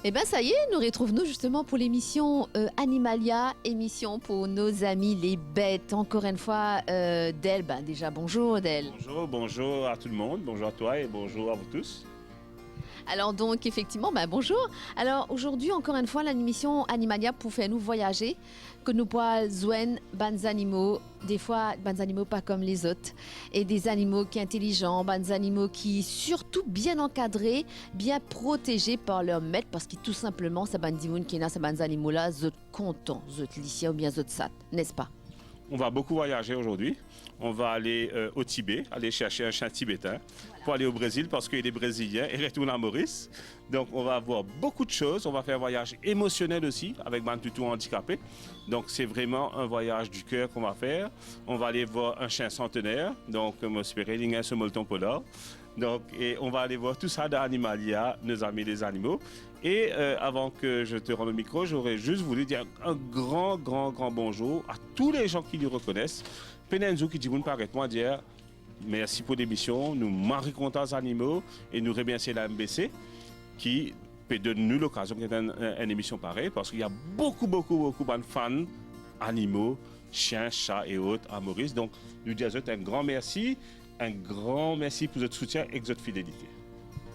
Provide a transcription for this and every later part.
Eh bien ça y est, nous retrouvons justement pour l'émission Animalia, émission pour nos amis les bêtes. Encore une fois, Del, déjà bonjour Del. Bonjour à tout le monde, bonjour à toi et bonjour à vous tous. Alors donc effectivement, bonjour. Alors aujourd'hui encore une fois l'émission Animalia pour faire nous voyager, que nous pouvons jouer des animaux, des fois des animaux pas comme les autres, et des animaux qui sont intelligents, des animaux qui surtout bien encadrés, bien protégés par leur maître, parce que tout simplement c'est des animaux qui sont ces animaux là, ils sont contents, ils sont lycéens ou bien ils sont sat, n'est-ce pas? On va beaucoup voyager aujourd'hui. On va aller au Tibet, aller chercher un chien tibétain pour aller au Brésil parce qu'il est brésilien et retourne à Maurice. Donc on va voir beaucoup de choses. On va faire un voyage émotionnel aussi avec Mantoutou handicapé. Donc c'est vraiment un voyage du cœur qu'on va faire. On va aller voir un chien centenaire, donc Mospéré, ce molleton polar. Donc, et on va aller voir tout ça dans Animalia, nos amis les animaux. Et avant que je te rende le micro, j'aurais juste voulu dire un grand bonjour à tous les gens qui nous reconnaissent. Penenzo qui dit, vous ne paraît moi dire merci pour l'émission, nous marquons les animaux et nous remercions la MBC qui peut donner nous l'occasion de faire une émission pareille parce qu'il y a beaucoup de fans animaux, chiens, chats et autres à Maurice. Donc, nous disons un grand merci. Un grand merci pour votre soutien et votre fidélité.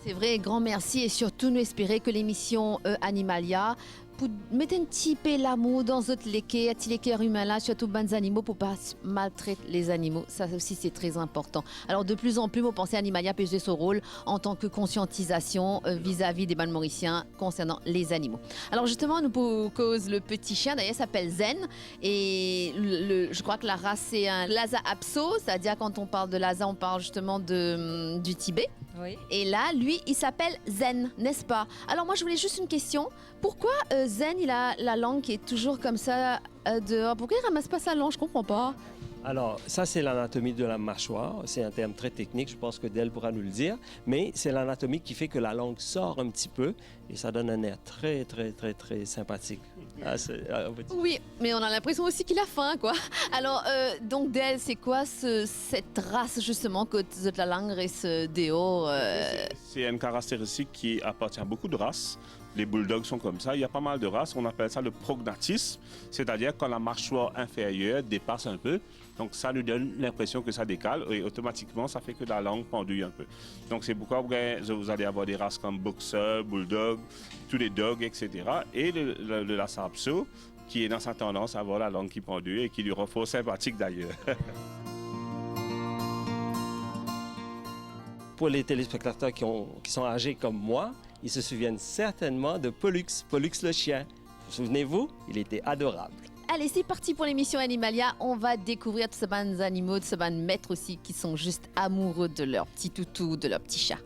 C'est vrai, grand merci et surtout nous espérer que l'émission Animalia pour mettre un petit peu l'amour dans notre léqué, les cœurs humains là, surtout les animaux pour pas maltraiter les animaux. Ça aussi c'est très important. Alors de plus en plus, vous pensez Animalia peut jouer son rôle en tant que conscientisation vis-à-vis des balles mauriciens concernant les animaux. Alors justement, nous pour cause le petit chien, d'ailleurs s'appelle Zen et je crois que la race c'est un Lhasa Apso, c'est-à-dire quand on parle de Lhasa, on parle justement du Tibet. Oui. Et là, lui, il s'appelle Zen, n'est-ce pas? Alors moi, je voulais juste une question. Pourquoi Zen, il a la langue qui est toujours comme ça dehors? Pourquoi il ramasse pas sa langue? Je comprends pas. Alors, ça, c'est l'anatomie de la mâchoire. C'est un terme très technique, je pense que Del pourra nous le dire. Mais c'est l'anatomie qui fait que la langue sort un petit peu et ça donne un air très sympathique. Oui, mais on a l'impression aussi qu'il a faim, quoi. Alors, donc Del, c'est quoi cette race, justement, que la langue reste dehors C'est une caractéristique qui appartient à beaucoup de races. Les bulldogs sont comme ça. Il y a pas mal de races. On appelle ça le prognatisme, c'est-à-dire quand la mâchoire inférieure dépasse un peu. Donc ça nous donne l'impression que ça décale et automatiquement ça fait que la langue pendouille un peu. Donc c'est pourquoi vous allez avoir des races comme boxer, bulldog, tous les dogs, etc. Et le Lhasa Apso qui est dans sa tendance à avoir la langue qui pendouille et qui lui rend fort sympathique d'ailleurs. Pour les téléspectateurs qui sont âgés comme moi, ils se souviennent certainement de Pollux le chien. Souvenez-vous, il était adorable. Allez, c'est parti pour l'émission Animalia. On va découvrir tous ces bandes animaux, de ces bandes maîtres aussi qui sont juste amoureux de leur petit toutou, de leur petit chat.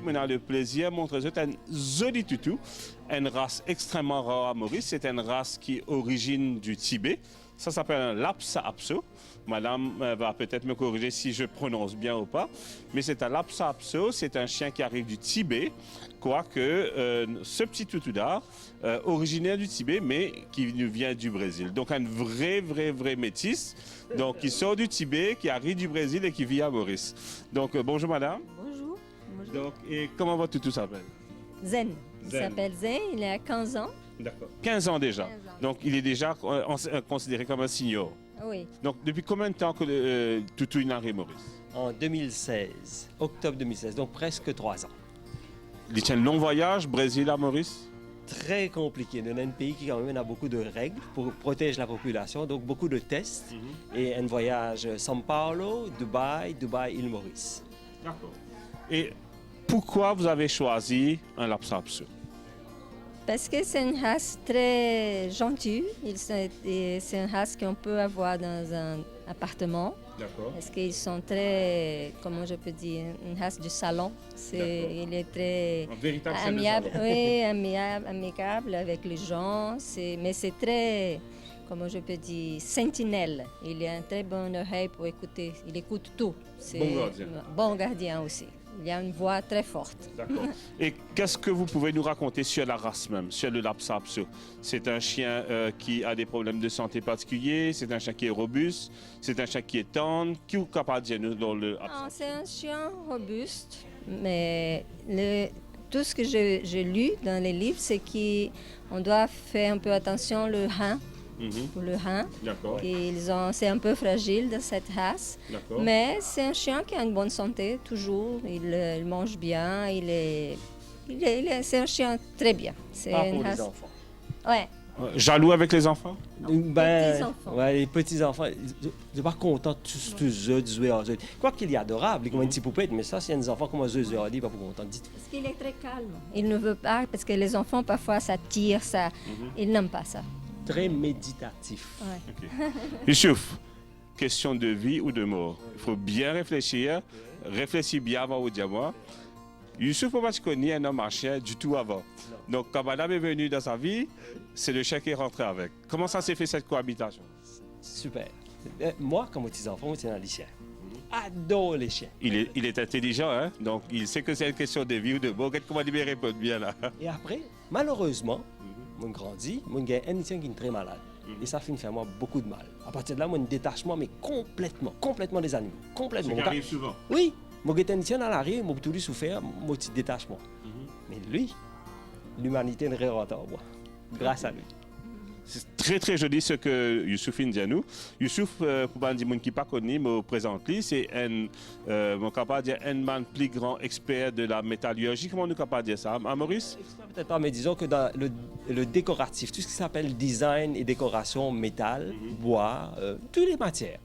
On a le plaisir de montrer un joli toutou, une race extrêmement rare à Maurice. C'est une race qui est origine du Tibet. Ça s'appelle un Lhasa Apso. Madame va peut-être me corriger si je prononce bien ou pas. Mais c'est un Lhasa Apso, c'est un chien qui arrive du Tibet. Quoique ce petit toutou-là, originaire du Tibet, mais qui nous vient du Brésil. Donc un vrai métis. Donc qui sort du Tibet, qui arrive du Brésil et qui vit à Maurice. Donc bonjour madame. Bonjour. Donc, et comment votre toutou s'appelle? Zen. Il s'appelle Zen, il a 15 ans. D'accord. 15 ans déjà. 15 ans. Donc il est déjà considéré comme un senior. Oui. Donc depuis combien de temps que le toutou il arrive Maurice? En 2016, octobre 2016, donc presque 3 ans. Il tient un long voyage, Brésil à Maurice? Très compliqué. On a un pays qui quand même a beaucoup de règles pour protéger la population, donc beaucoup de tests. Et un voyage São Paulo, Dubaï, île Maurice. D'accord. Et pourquoi vous avez choisi un Lhasa Apso? Parce que c'est une race très gentille. C'est une race qu'on peut avoir dans un appartement. D'accord. Parce qu'ils sont très, comment je peux dire, une race du salon. Il est très Un véritable chien de amiable, salon. oui, amicable avec les gens. Mais c'est très, comment je peux dire, sentinelle. Il a une très bonne oreille pour écouter. Il écoute tout. C'est Bon gardien. Bon gardien aussi. Il a une voix très forte. D'accord. Et qu'est-ce que vous pouvez nous raconter sur la race même, sur le Lapsapso? C'est un chien qui a des problèmes de santé particuliers, c'est un chien qui est robuste, c'est un chien qui est tendre. Qui est capable de dire nous dans le Non, c'est un chien robuste, mais tout ce que j'ai lu dans les livres, c'est qu'on doit faire un peu attention le rein, pour le rein. D'accord. C'est un peu fragile de cette race, D'accord. mais c'est un chien qui a une bonne santé toujours. Il mange bien, c'est un chien très bien. C'est Pas une pour les race. enfants. Ouais. Jaloux avec les enfants? petits-enfants. Ouais, les petits-enfants, je suis pas content de tous eux de jouer à eux. Quoi qu'il est adorable, comme un petit poupette, mais ça, c'est des enfants comme eux, ils ne sont pas content. Parce qu'il est très calme. Il ne veut pas, parce que les enfants, parfois, ça tire, ça. Ils n'aiment pas ça. Très méditatif. Ouais. Youssouf, question de vie ou de mort. Il faut bien réfléchir. Réfléchis bien avant de dire moi. Youssouf, pour moi, je connais un homme à chien du tout avant. Donc, quand madame est venue dans sa vie, c'est le chien qui est rentré avec. Comment ça s'est fait cette cohabitation? Super. Moi, comme petit-enfant, c'est un chien. Adore les chiens. Il est intelligent, hein? Donc il sait que c'est une question de vie ou de mort. Comment il me répond bien là? Et après, malheureusement, mon grandit, mon gars, un chien qui est très malade. Et ça finit faire moi beaucoup de mal. À partir de là, mon détachement, mais complètement des animaux. Complètement. Ça arrive souvent. Oui, mon gars, un chien dans la rue, mon petit souffert, mon petit détachement. Mais lui, l'humanité ne réinvente moi. Grâce à lui. C'est très très joli ce que Youssouf dit à nous. Youssouf, pour pas dire qui pas connu, me présente lui, c'est mon capable de dire un man plus grand expert de la métallurgie. Comment nous capable de dire ça, hein, Maurice? Peut-être pas, mais disons que dans le décoratif, tout ce qui s'appelle design et décoration, métal, bois, toutes les matières,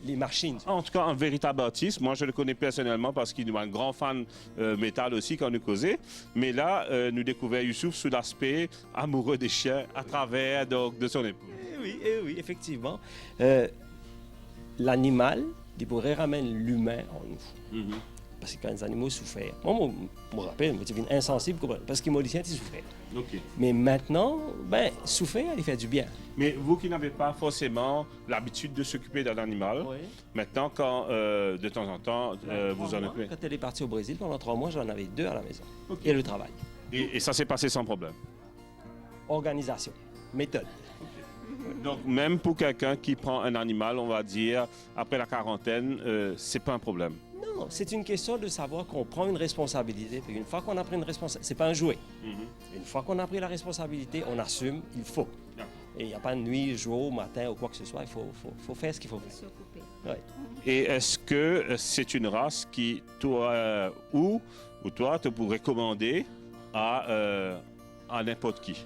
les machines. En tout cas, un véritable artiste. Moi, je le connais personnellement parce qu'il est un grand fan métal aussi quand nous causait. Mais là, nous découvrons Youssouf sous l'aspect amoureux des chiens à travers donc, de son épouse. Eh oui, effectivement. L'animal, il pourrait ramener l'humain en nous. Parce que quand les animaux souffrent, moi, je me rappelle, je suis insensible parce que les Mauriciens, ils souffraient. Ok. Mais maintenant, souffrir, il fait du bien. Mais vous qui n'avez pas forcément l'habitude de s'occuper d'un animal, maintenant, quand de temps en temps, vous en occupez. Quand elle est partie au Brésil, pendant 3 mois, j'en avais 2 à la maison. Ok. Et le travail. Et ça s'est passé sans problème. Organisation, méthode. Donc, même pour quelqu'un qui prend un animal, on va dire, après la quarantaine, c'est pas un problème. Non, c'est une question de savoir qu'on prend une responsabilité. Puis une fois qu'on a pris une responsabilité, c'est pas un jouet. Une fois qu'on a pris la responsabilité, on assume, il faut. Et il n'y a pas de nuit, jour, matin ou quoi que ce soit, il faut faire ce qu'il faut faire. S'occuper. Ouais. Et est-ce que c'est une race qui, toi ou toi, te pourrais recommander à n'importe qui?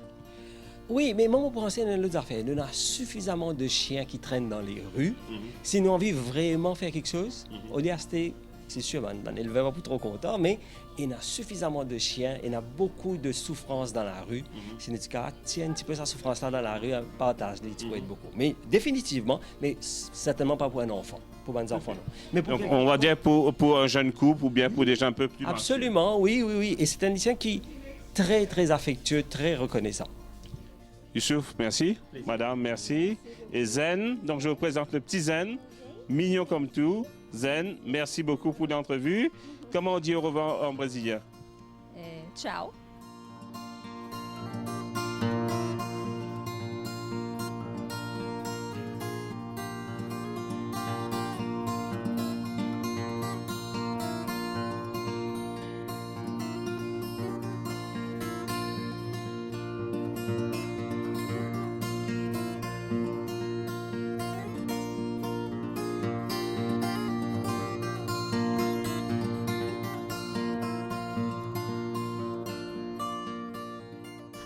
Oui, mais moi, pour penser à une autre affaire, nous avons suffisamment de chiens qui traînent dans les rues. Si nous envie vraiment faire quelque chose, au lieu d'acheter, c'est sûr, on n'élevait pas trop content, mais il y a suffisamment de chiens, il y a beaucoup de souffrance dans la rue. Si nous disons, tiens un petit peu sa souffrance-là dans la rue, partage-les, tu peux être beaucoup. Mais définitivement, mais certainement pas pour un enfant, pour un enfant, non. Mais pour Donc, on va dire pour un jeune couple ou bien pour des gens un peu plus matures. absolument, oui. Et c'est un chien qui est très, très affectueux, très reconnaissant. Youssouf, merci. Madame, merci. Et Zen, donc je vous présente le petit Zen, mignon comme tout. Zen, merci beaucoup pour l'entrevue. Comment on dit au revoir en brésilien? Ciao.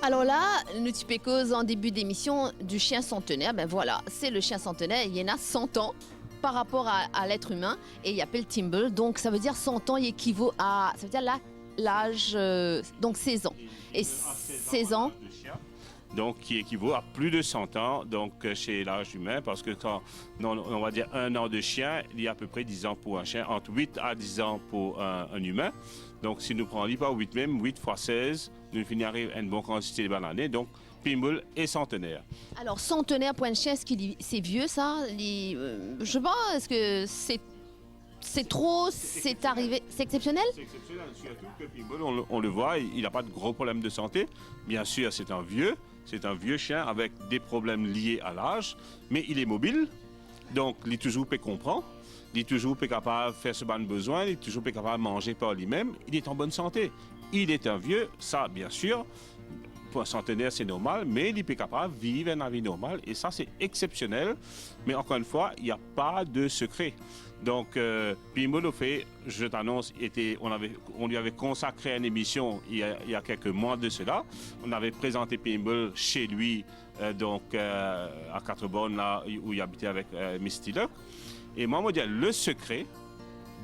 Alors là, nous tu cause en début d'émission du chien centenaire. Ben voilà, c'est le chien centenaire. Il y en a 100 ans par rapport à l'être humain et il appelle Timble. Donc ça veut dire 100 ans, il équivaut à, ça veut dire la l'âge, donc 16 ans. Et 16 ans, de chien, donc qui équivaut à plus de 100 ans donc, chez l'âge humain, parce que quand on va dire 1 an de chien, il y a à peu près 10 ans pour un chien, entre 8 à 10 ans pour un humain. Donc si nous prenons pas 8 même, 8 fois 16, nous finissons à une bonne quantité de l'année. Donc Pitbull est centenaire. alors centenaire pour un chien, c'est vieux ça? Je sais pas, est-ce que c'est trop, c'est arrivé, c'est exceptionnel? C'est exceptionnel, surtout que Pitbull, on le voit, il n'a pas de gros problèmes de santé. Bien sûr, c'est un vieux chien avec des problèmes liés à l'âge, mais il est mobile, donc il est toujours peut comprendre, il est toujours peut capable de faire ce besoin, il est toujours peut capable de manger par lui-même, il est en bonne santé. Il est un vieux, ça bien sûr, pour un centenaire c'est normal, mais il est capable de vivre une vie normale et ça c'est exceptionnel. Mais encore une fois, il n'y a pas de secret. Donc, Pitbull, au fait, je t'annonce, on lui avait consacré une émission il y a quelques mois de cela. On avait présenté Pitbull chez lui, à Quatre-Bornes, là où il habitait avec Misty Luck. Et moi, je me dis, le secret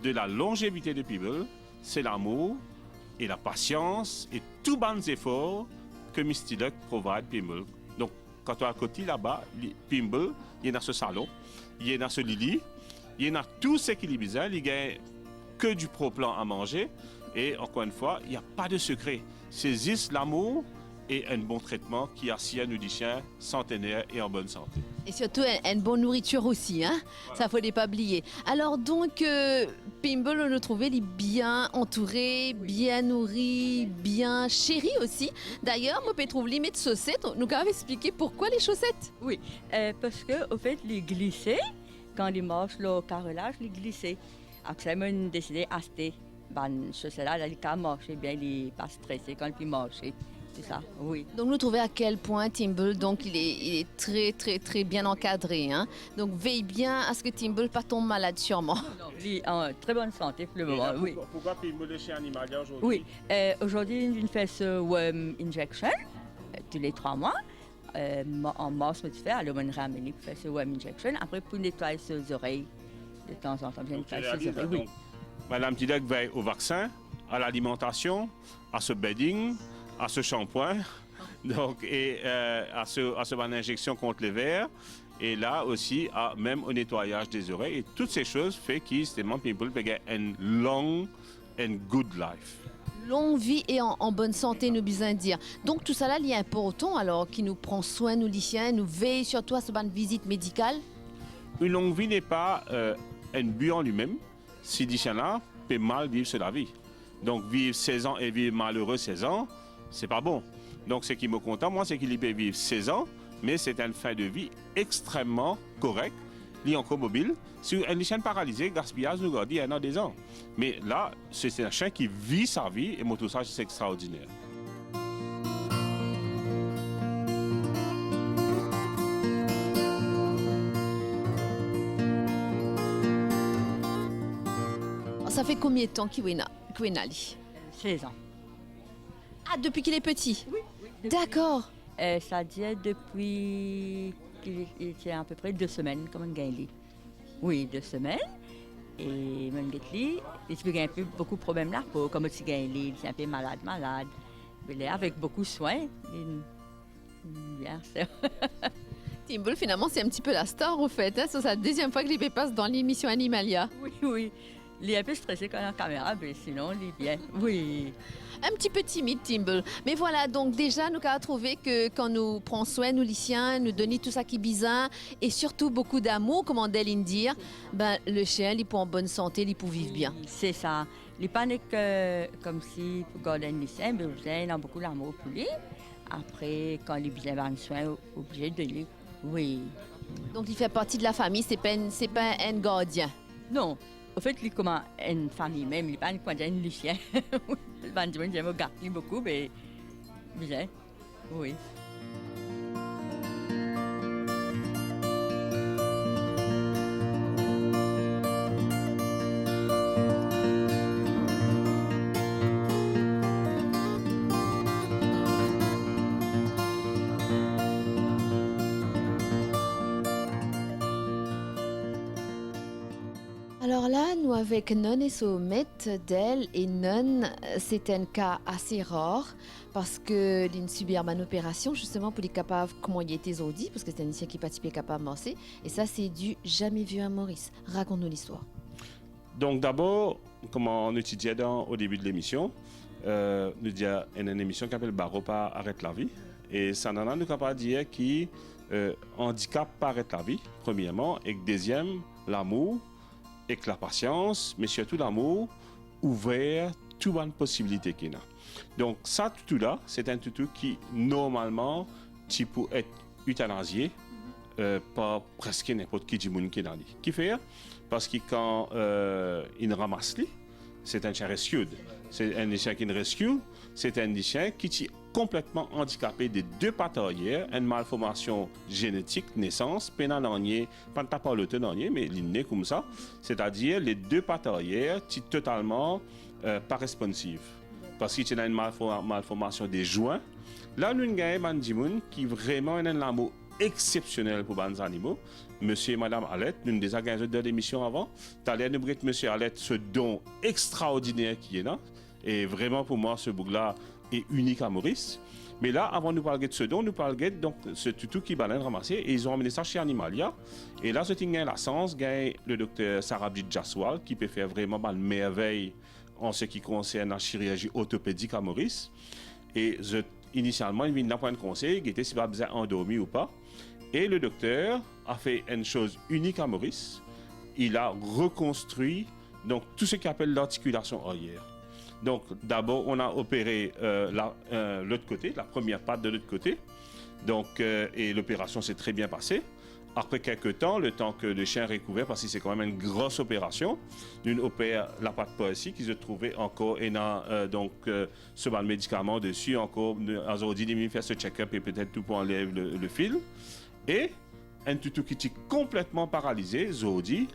de la longévité de Pitbull, c'est l'amour et la patience et tous les efforts que Misty Luck provide Pitbull. Donc, quand tu es à côté là-bas, Pitbull, il est dans ce salon, il est dans ce lit. Il y en a tout ce qu'il est besoin, il n'y a que du pro-plan à manger. Et encore une fois, il n'y a pas de secret. C'est juste l'amour et un bon traitement qui assure nous des chiens centenaires et en bonne santé. Et surtout une bonne nourriture aussi, hein? Ça ne faut pas oublier. Alors donc, Pitbull, on le trouvait il est bien entouré, bien nourri, bien chéri aussi. D'ailleurs, moi, je trouve limite chaussettes. Nous avons expliqué pourquoi les chaussettes. Oui, parce que au fait, les glisser, quand ils marchent le carrelage, les glisser. Après, on décidé d'acheter des chaussettes-là, ils peuvent marcher bien, ils ne sont pas stressés quand ils marchent. C'est ça, oui. Donc, nous trouvons à quel point Pitbull, donc, il est très, très, très bien encadré. Hein? Donc, veille bien à ce que Pitbull ne pas tombe malade, sûrement. Non, il est en très bonne santé pour le moment, oui. Pourquoi Pitbull est chez Animalia aujourd'hui? Oui, aujourd'hui, on fait ce worm injection tous les 3 mois. En mars, on fait, alors on ramène pour faire ce worm injection. Après, pour nettoyer ses oreilles, de temps en temps, bien nettoyer ses oreilles. Oui. Madame Tidek veille au vaccin, à l'alimentation, à ce bedding, à ce shampoing, donc, et à ce bonne injection contre les vers. Et là aussi, même au nettoyage des oreilles. Et toutes ces choses font que justement, Pitbull peut avoir une long and good life. Longue vie et en bonne santé, nous besoin dire. Donc, tout ça là, il y a important, alors, qui nous prend soin, nous, les chiens, nous veille surtout à ce bonne visite médicale. Une longue vie n'est pas un but en lui-même. Si les chiens-là peut mal vivre sur la vie. Donc, vivre 16 ans et vivre malheureux 16 ans, c'est pas bon. Donc, ce qui me contente, moi, c'est qu'il peut vivre 16 ans, mais c'est une fin de vie extrêmement correcte. Il est encore mobile. Si un chien paralysé, gaspillage, nous dit un an, 2 ans. Mais là, c'est un chien qui vit sa vie et moi, tout ça, c'est extraordinaire. Ça fait combien de temps qu'il est ali? 16 ans. Ah, depuis qu'il est petit? Oui. D'accord. Ça dit depuis qu'il était à peu près 2 semaines, comme on gagne. Oui, 2 semaines. Et mon gars, il a un peu beaucoup de problèmes là, comme il gagne, il est un peu malade. Mais avec beaucoup de soins, bien sûr. Pitbull, finalement, c'est un petit peu la star, au fait. Hein? C'est la deuxième fois que il passe dans l'émission Animalia. Oui. Il est un peu stressé quand il a la caméra, mais sinon, il est bien. Oui. Un petit peu timide, Pitbull. Mais voilà, donc déjà, nous avons trouvé que quand nous prenons soin, nous, les chiens, nous donnons tout ça qui est bizarre et surtout beaucoup d'amour, comme on dit dire, ben, le chien, il est pour en bonne santé, il est pour vivre bien. C'est ça. Il n'est pas comme si pour garder un chien, mais il a beaucoup d'amour pour lui. Après, quand il est bien dans le soin, obligé de lui. Oui. Donc, il fait partie de la famille, c'est pas un gardien. Non. Au fait, il est comme une famille même, il n'est pas un gardien de chien. Le bandit, j'aime garder beaucoup, mais bien. Oui. Alors, Alors là, nous avec Non et Somet d'elle et Non, c'est un cas assez rare parce que l'in subir une opération justement pour les capables comment il était aujourd'hui parce que c'est un lycéen qui participait capable de marcher et ça c'est du jamais vu à Maurice. Raconte-nous l'histoire. Donc d'abord, comme on étudiait au début de l'émission, nous disons une émission qui s'appelle Baropa arrête la vie. Et ça nous est capable de dire qui handicap arrête la vie, premièrement, et deuxième, l'amour, et la patience, mais surtout l'amour ouvert toutes les possibilités qu'il y a. Donc ça, tout là, c'est un toutou qui normalement, tu peux être euthanasié par presque n'importe qui du monde qui est dans lui. Qui fait? Parce que quand il ramasse lui, c'est un chien rescue. C'est un chien qui rescue, c'est un chien qui est complètement handicapé des deux pattes arrière, une malformation génétique, naissance, pénalanier, pas de le tenanier, mais l'inné comme ça. C'est-à-dire les deux pattes arrière sont totalement pas responsives. Parce qu'il y a une malformation des joints. Là, nous avons un Dimoun qui vraiment a un amour exceptionnel pour les animaux. Monsieur et Madame Alette, nous avons déjà gagné deux émissions avant. Tu as l'air de briller Monsieur Alette ce don extraordinaire qui est là. Et vraiment, pour moi, ce bouc-là est unique à Maurice. Mais là, avant de nous parler de ce don, nous parlons de ce toutou qui balène ramassé. Et ils ont amené ça chez Animalia. Et là, c'est la chance, le docteur Sarabjit Jaswal, qui peut faire vraiment une merveille en ce qui concerne la chirurgie orthopédique à Maurice. Et initialement, il vient d'apprendre un conseil, qui était si pas besoin endormi ou pas. Et le docteur a fait une chose unique à Maurice. Il a reconstruit donc, tout ce qu'on appelle l'articulation arrière. Donc, d'abord, on a opéré l'autre côté, la première patte de l'autre côté. Donc, et l'opération s'est très bien passée. Après quelques temps, le temps que le chien recouvert, parce que c'est quand même une grosse opération, on opère la patte pas ici, qui se trouvait encore, et donc, ce médicament dessus, encore, aujourd'hui, il fait ce check-up et peut-être tout pour enlever le fil. Et un toutou qui est complètement paralysé, Zodi,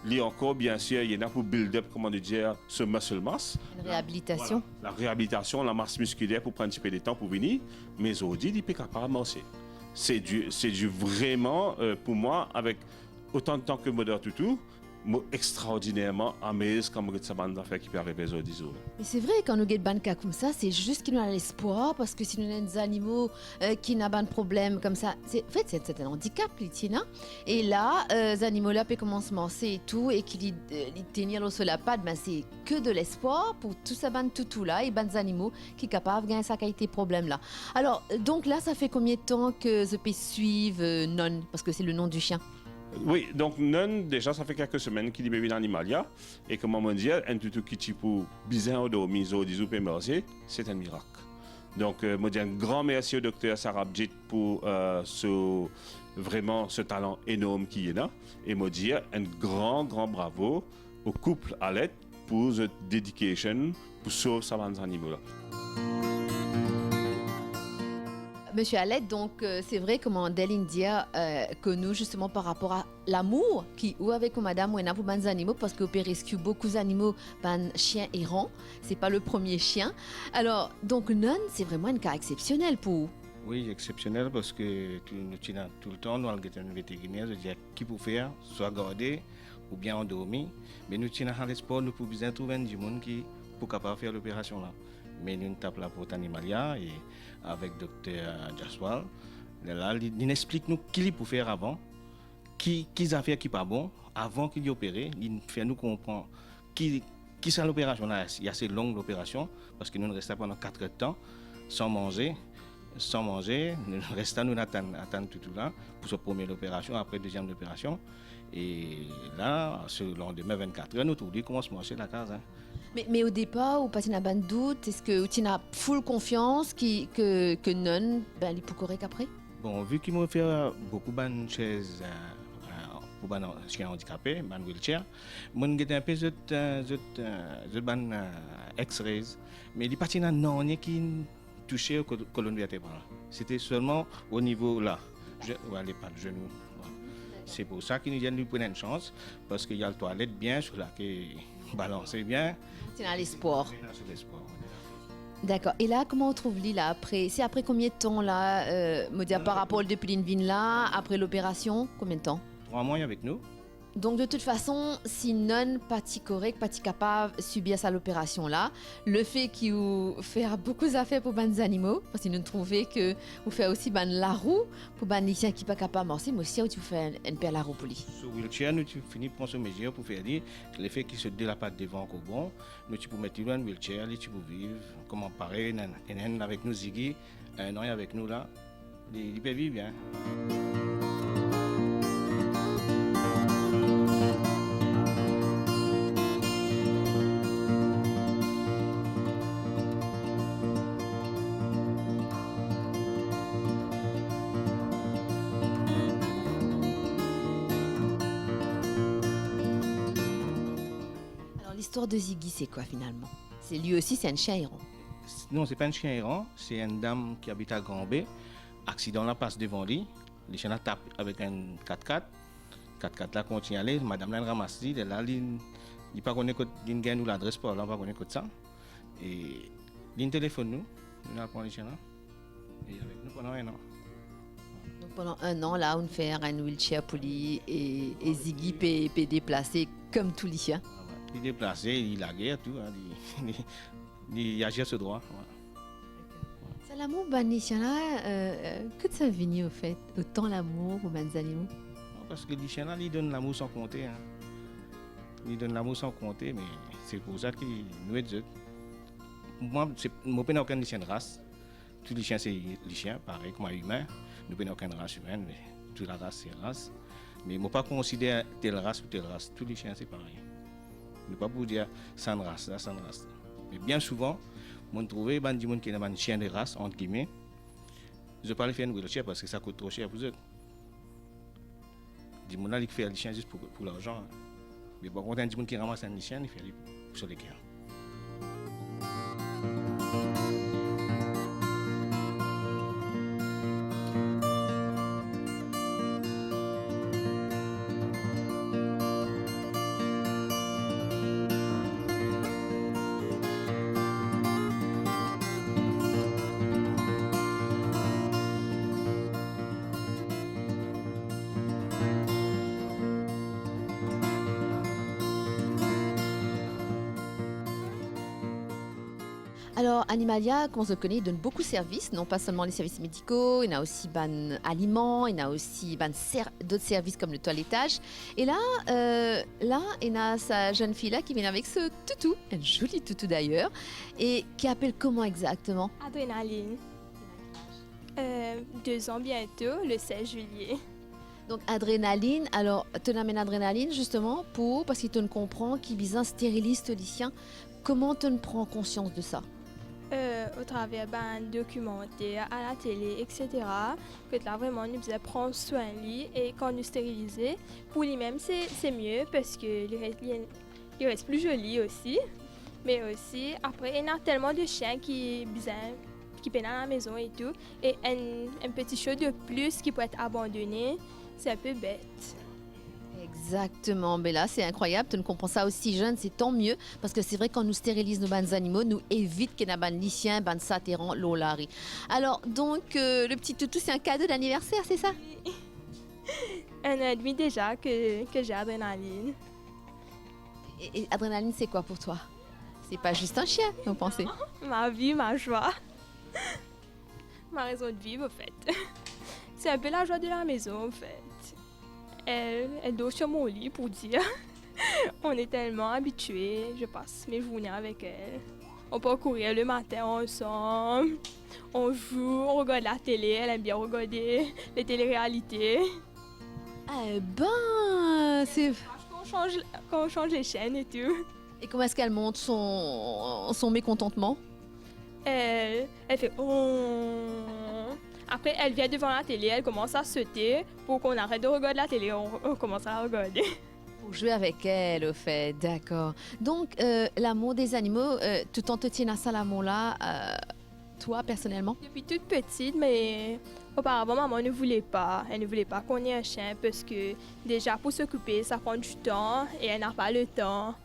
il encore, bien sûr, il y en a pour build up, comment dire, ce muscle mass. Une réhabilitation. Voilà, la réhabilitation, la masse musculaire pour prendre un petit peu de temps pour venir. Mais Zodi, il est capable de marcher. C'est du vraiment, pour moi, avec autant de temps que Modern Toutou, extraordinairement amazé comme ça bande d'affaires qui peut arriver Zodi. Mais c'est vrai, quand nous avons des cas comme ça, c'est juste qu'il nous a l'espoir, parce que si nous avons des animaux qui n'ont pas de problème comme ça, en fait, c'est un handicap, Litina. Et là, les animaux-là peuvent commencer à manger et tout, et qu'ils tenir sur la patte, ben, c'est que de l'espoir pour tout ça, tout là, et les animaux qui sont capables de gagner sa qualité de problème-là. Alors, donc là, ça fait combien de temps que je peux suivre Non, parce que c'est le nom du chien? Oui, donc Non, déjà, ça fait quelques semaines qu'il est bébé d'Animalia. Et comme on dit, un toutou qui pour bizarre au dormi, c'est un miracle. Donc, je dis un grand merci au docteur Sarabjit pour vraiment ce talent énorme qui est là. Et je dis un grand bravo au couple Alette pour cette dédication pour sauver ces animaux-là. Monsieur Alette, donc c'est vrai comment Delindia que nous justement par rapport à l'amour qui ou avec madame ou pour les animaux parce que vous rescue beaucoup d'animaux ban chiens errants, c'est pas le premier chien. Alors donc Non, c'est vraiment un cas exceptionnel pour vous. Oui, exceptionnel parce que nous tenons tout le temps, nous avons un vétérinaire, c'est-à-dire qui peut faire, soit gardé ou bien endormi. Mais nous tenons à l'espoir, nous pouvons bien trouver du monde qui peut capable faire l'opération là. Mais nous tapons la porte Animalia et avec docteur Jaswal, là, il explique nous qui peut faire avant, qui a fait qui pas bon, avant qu'il y opéré, il fait nous comprendre qui c'est l'opération là, il y a assez longue l'opération parce que nous restons pendant 4 heures de temps sans manger, nous restons nous attendre tout là pour cette première opération, après deuxième opération et là, le lendemain 24 heures, nous tout dit comment se manger la case. Hein. Mais au départ, vous passez un bon doute, est-ce que tu as full confiance que Non, ben, il peut correct après? Bon, vu qu'il m'a fait beaucoup de chaises pour les chiens handicapés, les wheelchair, j'ai un peu de X-rays, mais il n'y a pas de non qui touchait aux colonnes vertébrales. C'était seulement au niveau là, pas de genou. C'est pour ça qu'il nous prendre une chance, parce qu'il y a le toilette bien sur la qui balance bien. C'est dans l'espoir. D'accord. Et là, comment on trouve lui là après? C'est après combien de temps là, par rapport depuis l'invine là, après l'opération, combien de temps? 3 mois avec nous. Donc de toute façon, si non pas correct, pas capable de subir ça l'opération là, le fait qu'il fait beaucoup d'affaires pour les animaux, parce qu'il nous trouvait que vous faites aussi la roue pour les chiens qui ne sont pas capables de marcher, mais aussi tu fais une paire la roue pour lui. Sur wheelchair, nous finissons par prendre mesure pour faire dire le fait qu'il se délapate devant au bon, nous tu peux mettre une wheelchair, tu peux vivre comment pareil, avec nous Ziggy, un an avec nous là, il peut vivre bien. L'histoire de Ziggy, c'est quoi finalement? C'est lui aussi, c'est un chien errant. Non, c'est pas un chien errant, c'est une dame qui habite à Grand-B. Accident là passe devant lui, le chien la tape avec un 4x4. 4x4 là continue à aller, madame là ramasse lui, là il pas connaît que gagne ou l'adresse pour là, pas connaît que ça. Et il téléphone nous appelons le chien là. Et avec nous pendant un an. Donc pendant un an là, on fait un wheelchair pour lui et Ziggy peut déplacer comme tous les chiens. Il est déplacé, il a guerre, tout. Hein, il agit à ce droit. Ouais. C'est l'amour, les chiens là, que ça vient au fait? Autant l'amour pour les animaux? Parce que les chiens là, ils donnent l'amour sans compter. Hein. Ils donnent l'amour sans compter, mais c'est pour ça qu'ils nous aident. Moi, je n'ai pas aucun chien de race. Tous les chiens, c'est les chiens, pareil comme les humains. Nous n'avons aucune race humaine, mais toute la race, c'est race. Mais je ne pas considérer telle race ou telle race. Tous les chiens, c'est pareil. Ne pas pour dire ça une race, ça une race. Mais bien souvent, on trouve des gens qui ont un chien de race, entre guillemets. Je ne pas faire une wheelchair parce que ça coûte trop cher pour eux. Des gens qui font les chiens juste pour l'argent. Mais par contre, il y a des gens qui ramassent un chien, ils font sur les cœurs. Alors, Animalia, comme on se connaît, donne beaucoup de services, non pas seulement les services médicaux, il y a aussi aliments, il y a aussi d'autres services comme le toilettage. Et là, il y a sa jeune fille là qui vient avec ce toutou, un joli toutou d'ailleurs, et qui appelle comment exactement? Adrénaline. 2 ans bientôt, le 16 juillet. Donc, Adrénaline, alors, tu amènes Adrénaline justement parce qu'il te comprend qu'il besoin stérilise les chiens. Comment tu prends conscience de ça? Au travers d'un documentaire, à la télé, etc. Que là, vraiment, nous devons prendre soin de lui et quand nous stériliser, pour lui-même, c'est mieux parce qu'il reste plus joli aussi. Mais aussi, après, il y a tellement de chiens qui peinent à la maison et tout. Et un petit chose de plus qui peut être abandonné, c'est un peu bête. Exactement, mais là c'est incroyable, tu ne comprends ça aussi jeune, c'est tant mieux, parce que c'est vrai quand nous stérilise nos bandes animaux, nous évite qu'il y ait des lichiens, des satérans, l'olari. Alors donc le petit toutou c'est un cadeau d'anniversaire, c'est ça? 1 an et demi déjà que j'ai Adrénaline. Et Adrénaline c'est quoi pour toi? C'est pas juste un chien, vous pensez? Ma vie, ma joie, ma raison de vivre en fait. C'est un peu la joie de la maison en fait. Elle dort sur mon lit pour dire. On est tellement habitués, je passe mes journées avec elle. On peut courir le matin ensemble, on joue, on regarde la télé, elle aime bien regarder les téléréalités. Eh ben, c'est... Quand on change les chaînes et tout. Et comment est-ce qu'elle montre son mécontentement? Elle fait oh. Après, elle vient devant la télé, elle commence à sauter pour qu'on arrête de regarder la télé, on commence à la regarder. Pour jouer avec elle, au fait, d'accord. Donc, l'amour des animaux, tu t'entretiens à ça, l'amour-là, toi, personnellement? Depuis toute petite, mais auparavant, maman ne voulait pas. Elle ne voulait pas qu'on ait un chien parce que déjà, pour s'occuper, ça prend du temps et elle n'a pas le temps.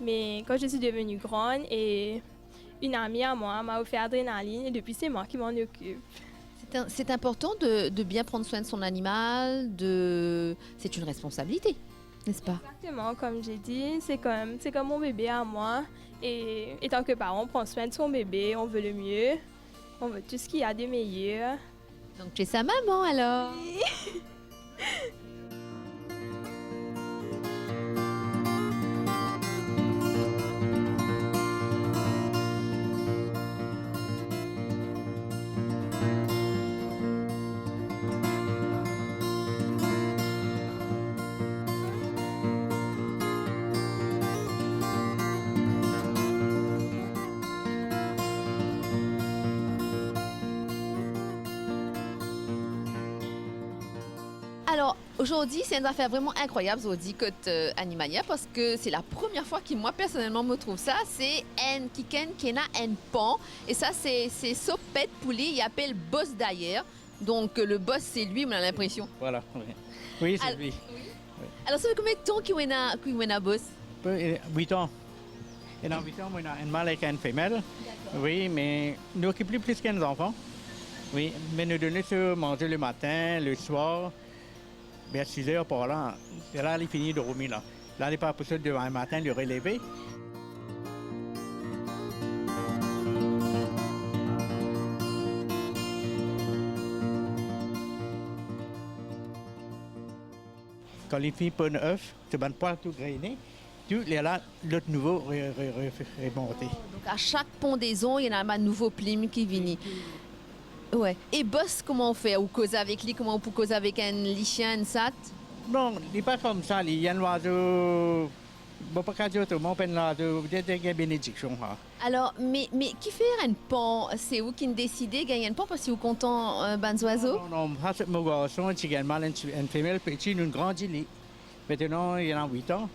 Mais quand je suis devenue grande et une amie à moi m'a offert Adrénaline et depuis, c'est moi qui m'en occupe. C'est important de bien prendre soin de son animal, c'est une responsabilité. n'est-ce pas? Exactement, comme j'ai dit, c'est comme mon bébé à moi. Et étant que parent, on prend soin de son bébé, on veut le mieux, on veut tout ce qu'il y a de meilleur. Donc tu es sa maman alors? Alors, aujourd'hui, c'est une affaire vraiment incroyable, Zodi, côté Animalia, parce que c'est la première fois que moi, personnellement, me trouve ça. C'est un kiken qui a un pan. Et ça, c'est Sopette Poulet, il appelle boss d'ailleurs. Donc, le boss, c'est lui, on a l'impression. Voilà, oui. Oui, c'est Alors- lui. Alors, ça fait combien de temps qu'il a boss? 8 ans. Et dans 8 ans, on a un mâle et une femelle. Oui, mais nous occupons plus qu'un enfant. Oui, mais nous donnons ce manger le matin, le soir. Vers 6 heures par là. Et là, il finit de dormir là. Là, il n'est pas possible demain matin de le relever. Quand il finit pour un œuf, tu ne pas tout grainé. Tout, il y a là, l'autre nouveau remonté. Donc, à chaque pondaison, il y a un nouveau plume qui vient. Ouais. Et boss, comment on fait? Ou cause avec lui? Comment on peut causer avec un lichien, un sat? Non, il n'est pas comme ça. Il y a un oiseau. Bon, pas qu'à dire tout le monde, un oiseau. Peut-être qu'il y a une bénédiction. Alors, mais qui fait un pan? C'est vous qui décidez de gagner un pan parce que vous content ban oiseaux? Non, non, c'est mon garçon, c'est également une femelle petite, une grande lit. Maintenant, il a 8 ans.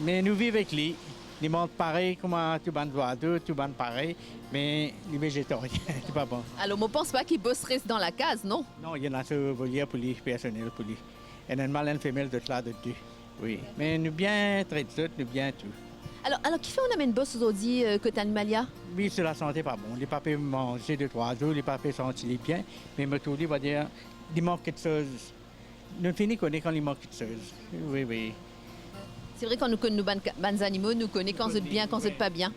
Mais nous vivons avec lui. Il monte pareil comme tout ban oiseau, tout ban pareil, mais les végétariens, c'est pas bon. Alors, je ne pense pas qu'il bosse reste dans la case, non? Non, il y en a ce volière pour lui, personnel pour lui. Il y a un mâle et une femelle de là, de deux. Oui, mais nous bien traitons, nous bien tout. Alors qui fait on amène boss aujourd'hui côté Animalia? Oui, sur la santé, pas bon. Les papiers manger de 3 jours, les papiers sentir bien, mais me tout dit, va dire, il manque quelque chose. Nous finissons connaître quand il manque quelque chose. Oui, oui. C'est vrai quand nous connaissons nos animaux, nous connaissons quand c'est bien, quand c'est pas bien.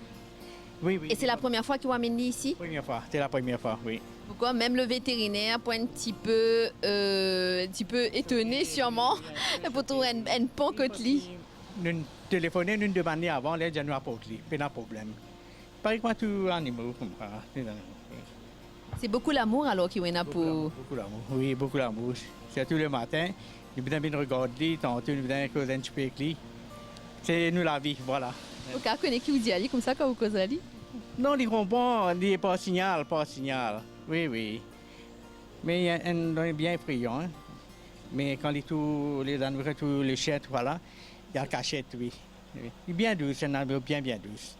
Oui, oui. Et c'est la première fois qu'ils vont amener ici? Première fois, c'est la première fois, oui. Pourquoi même le vétérinaire pour un petit peu étonné sûrement pour trouver un pan côté lui. Nous téléphonons, nous demandons avant, les gens nous apportent lui, pas de problème. Pareil comme tout animal, comme ça. C'est beaucoup l'amour alors qu'il y en a pour... Beaucoup d'amour, oui, beaucoup d'amour. Surtout le matin, nous venons regarder, tantôt nous venons causer un petit peu avec lui. C'est nous la vie, voilà. Vous connaissez qui vous dit Ali comme ça quand vous causez Ali? Non, ils comprennent, il n'est pas signal, pas signal. Oui, oui. Mais il y a un bien effrayant. Hein. Mais quand les animaux, tous les chiens, voilà, il y a la cachette, oui. Il est bien douce, c'est un animal bien douce.